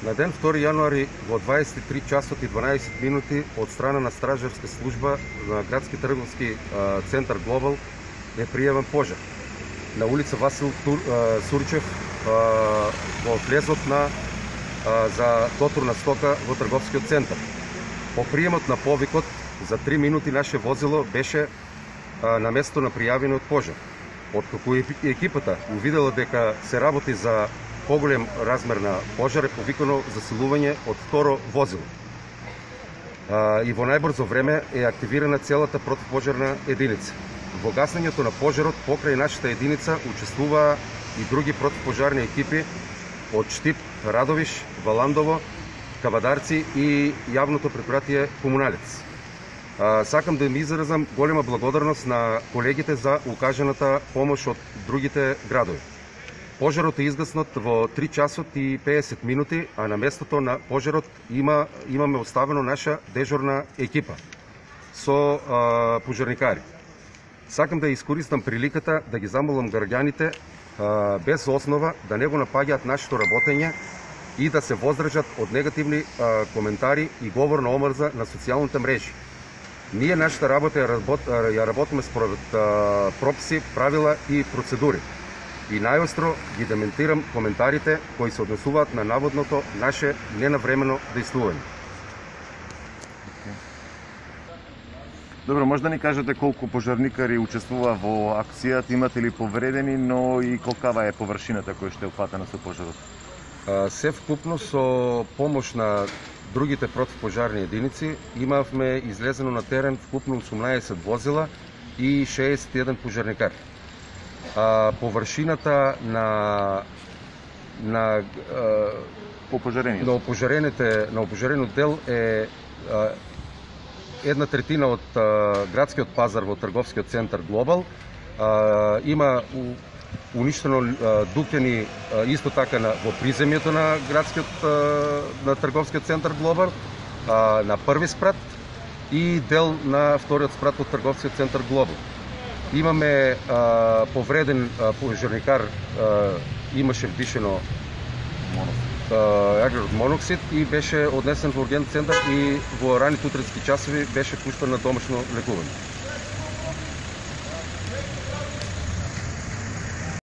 На ден 2 януари во 23 часот и 12 минути од страна на стражарска служба на градски трговски центар Глобал е пријавен пожар на улица Васил Сурчев во влезот за доторна стока во трговскиот центар. По приемот на повикот за 3 минути наше возило беше на место на пријавениот пожар. Откако екипата увидела дека се работи за поголем размер на пожар, е повикано засилување од второ возило. И во најбрзо време е активирана целата противпожарна единица. Во гаснењето на пожарот покрај нашата единица учествуваа и други противпожарни екипи од Штип, Радовиш, Валандово, Кавадарци и јавното предпријатие Комуналец. Сакам да им изразам голема благодарност на колегите за укажаната помош од другите градови. Пожарот е изгаснат во 3 часот и 50 минути, а на местото на пожарот имаме оставено наша дежурна екипа со пожарникари. Сакам да искористам приликата да ги замолам граѓаните без основа да не го напаѓаат нашето работење и да се воздржат од негативни коментари и говор на омрза на социјалните мрежи. Ние нашата работа ја работиме според прописи, правила и процедури. И најостро ги дементирам коментарите кои се однесуваат на наводното наше ненавремено действување. Добро, може да ни кажете колку пожарникари учествува во акцијата, имате ли повредени, но и колкава е површината која што е опфатена со пожарот? Се вкупно со помош на другите противпожарни единици имавме излезено на терен вкупно 18 возила и 61 пожарникар. Површината на опожарениот дел е 1/3 од градскиот пазар во трговскиот центар Глобал. Има уништено дуќани исто така во приземјето на на трговскиот центар Глобал, на први спрат и дел на вториот спрат од трговскиот центар Глобал. Имаме повреден пожарникар, имаше вдишено аграрот моноксид и беше однесен во ургентен центар и во ранните утрински часови беше пуштен на домашно лекување.